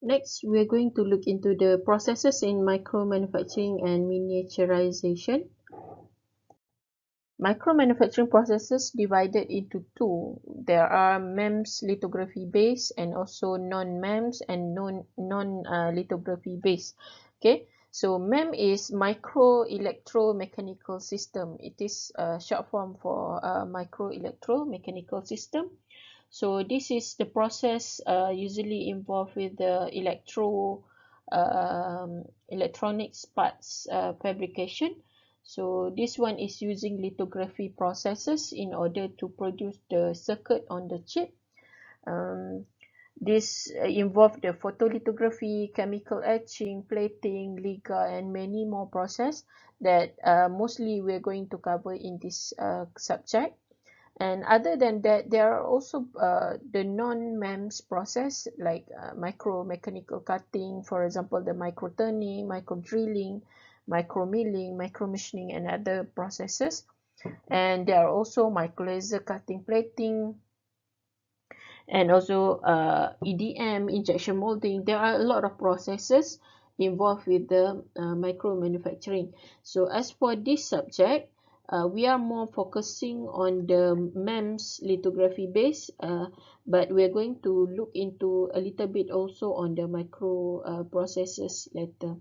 Next, we're going to look into the processes in micromanufacturing and miniaturization. Micromanufacturing processes divided into two. There are MEMS lithography based and also non-MEMS and non-lithography based. Okay, so MEM is micro electromechanical system. It is a short form for micro electromechanical system. So this is the process usually involved with the electronics parts fabrication. So this one is using lithography processes in order to produce the circuit on the chip. Um, this involve the photolithography, chemical etching, plating, liga, and many more process that mostly we're going to cover in this subject. And other than that, there are also the non-MEMS process like micro mechanical cutting, for example, the micro turning, micro drilling, micro milling, micro machining, and other processes. And there are also micro laser cutting plating, and also EDM, injection molding. There are a lot of processes involved with the micro manufacturing. So as for this subject, we are more focusing on the MEMS lithography base, but we are going to look into a little bit also on the micro processes later.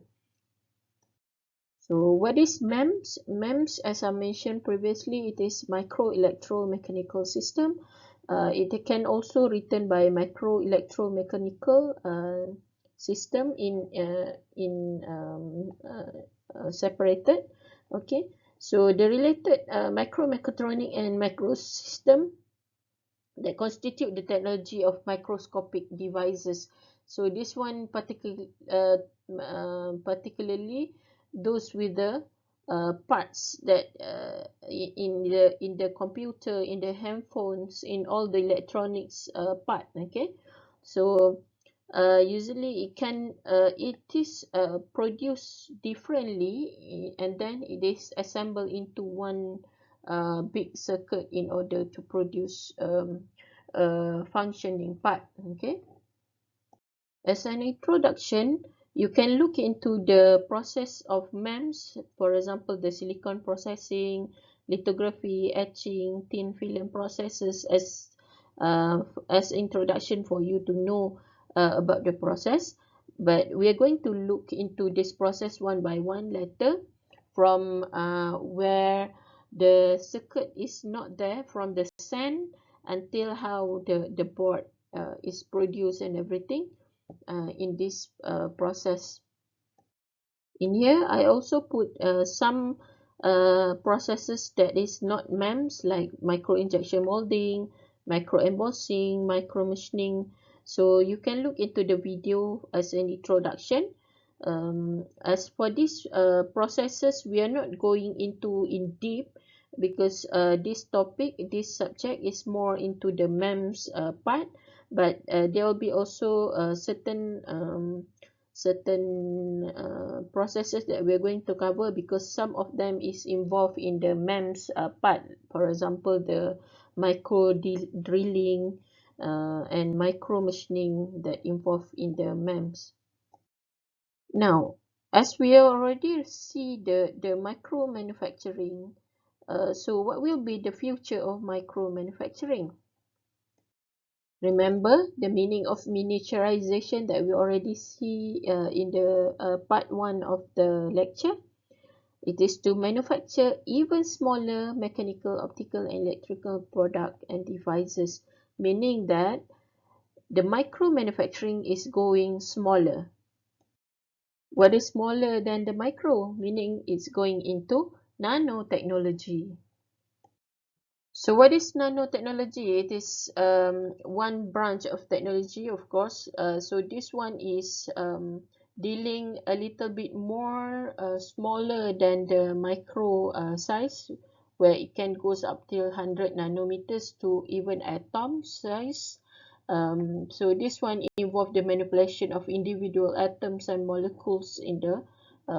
So what is MEMS? MEMS, as I mentioned previously, it is micro electromechanical system. It can also written by micro electromechanical system separated. Okay, so the related micromechatronic and macro system that constitute the technology of microscopic devices. So this one particularly those with the parts that in the computer, in the handphones, in all the electronics part. Okay, so usually it is produced differently, and then it is assembled into one big circuit in order to produce a functioning part. Okay, as an introduction, you can look into the process of MEMS, for example, the silicon processing, lithography, etching, thin film processes as introduction for you to know about the process. But we are going to look into this process one by one later, from where the circuit is not there, from the sand until how the board is produced and everything in this process. In here, I also put some processes that is not MEMS, like micro injection molding, micro embossing, micro machining. So you can look into the video as an introduction. As for these processes, we are not going into in deep, because this subject is more into the MEMS part, but there will be also certain processes that we're going to cover, because some of them is involved in the MEMS part. For example, the micro drilling and micro machining that involved in the MEMS. Now, as we already see the micro manufacturing, so what will be the future of micro manufacturing? Remember the meaning of miniaturization that we already see in the part 1 of the lecture. It is to manufacture even smaller mechanical, optical, and electrical product and devices, meaning that the micro manufacturing is going smaller. What is smaller than the micro? Meaning it's going into nanotechnology. So what is nanotechnology? It is one branch of technology, of course. So this one is dealing a little bit more smaller than the micro size, where it can goes up till 100 nanometers to even atom size. So this one involves the manipulation of individual atoms and molecules in the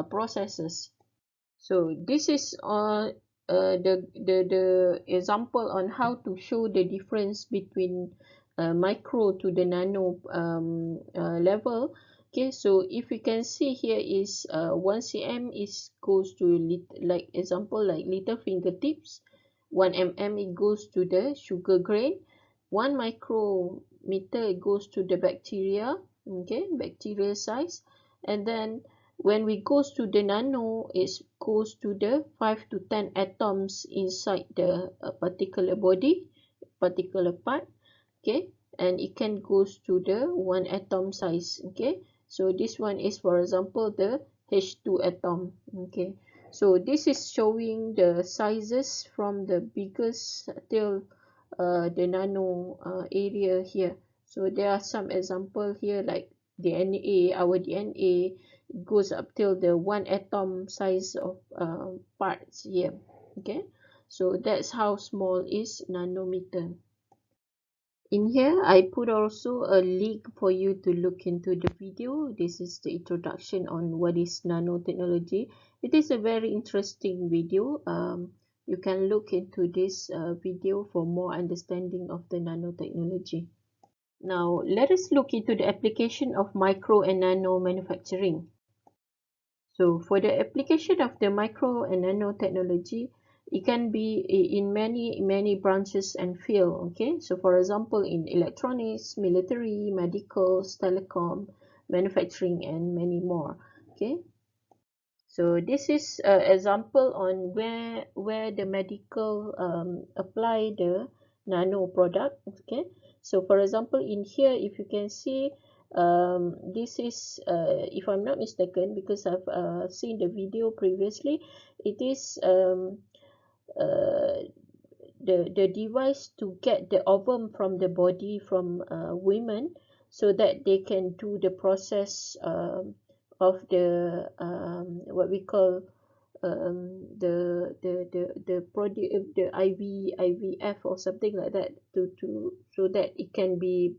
processes. So this is the example on how to show the difference between micro to the nano level. Okay, so if we can see here is 1 cm is goes to like example like little fingertips, 1 mm it goes to the sugar grain, 1 micrometer it goes to the bacteria, okay, bacterial size, and then when we goes to the nano it goes to the 5 to 10 atoms inside the particular body, particular part, okay, and it can goes to the 1 atom size, okay. So this one is for example the H2 atom, okay. So this is showing the sizes from the biggest till the nano area here. So there are some example here like DNA, our DNA goes up till the 1 atom size of parts here, okay. So that's how small is nanometer. In here, I put also a link for you to look into the video. This is the introduction on what is nanotechnology. It is a very interesting video. You can look into this video for more understanding of the nanotechnology. Now, let us look into the application of micro and nano manufacturing. So for the application of the micro and nanotechnology, it can be in many branches and field. Okay, so for example, in electronics, military, medicals, telecom, manufacturing, and many more. Okay, so this is an example on where the medical apply the nano product. Okay, so for example in here if you can see, this is if I'm not mistaken, because I've seen the video previously, it is uh, the device to get the ovum from the body from women, so that they can do the process of the what we call the IVF or something like that, to so that it can be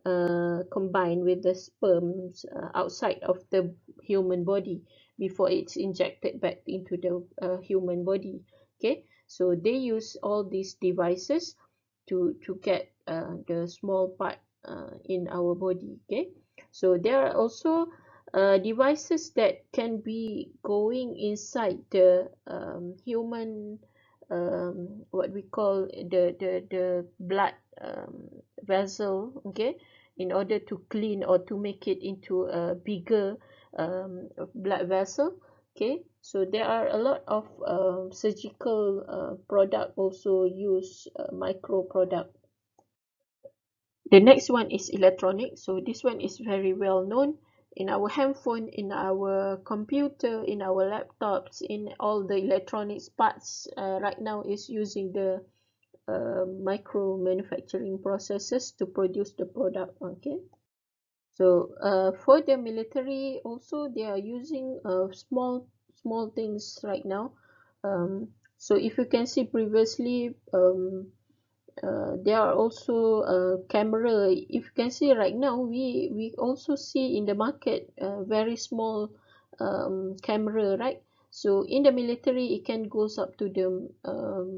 combined with the sperms outside of the human body before it's injected back into the human body. Okay, so they use all these devices to get the small part in our body. Okay, so there are also devices that can be going inside the human, what we call the blood vessel, okay, in order to clean or to make it into a bigger blood vessel. Okay, so there are a lot of surgical product also use micro product. The next one is electronic. So this one is very well known in our handphone, in our computer, in our laptops, in all the electronics parts right now is using the micro manufacturing processes to produce the product. Okay, so for the military also they are using small things right now. So if you can see previously, there are also camera. If you can see right now, we also see in the market very small camera, right? So in the military it can goes up to the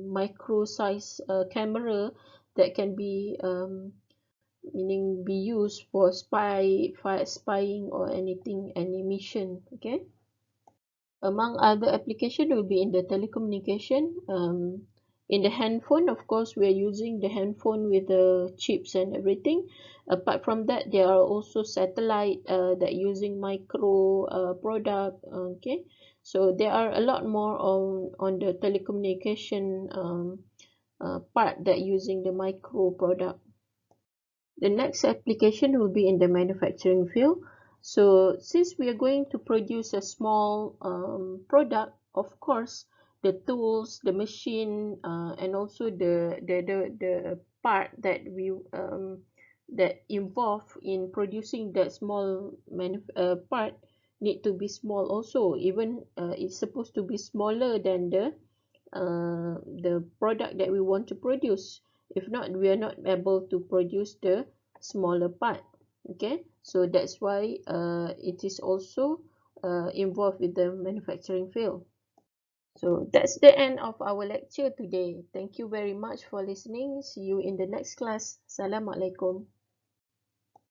micro size camera that can be meaning be used for spying or anything, any mission. Okay, among other application will be in the telecommunication. In the handphone, of course, we are using the handphone with the chips and everything. Apart from that, there are also satellite that using micro product. Okay, so there are a lot more on the telecommunication part that using the micro product. The next application will be in the manufacturing field. So since we are going to produce a small product, of course, the tools, the machine, and also the part that we that involve in producing that small part need to be small also. Even it's supposed to be smaller than the product that we want to produce. If not, we are not able to produce the smaller part. Okay, so that's why it is also involved with the manufacturing field. So that's the end of our lecture today. Thank you very much for listening. See you in the next class. Assalamualaikum.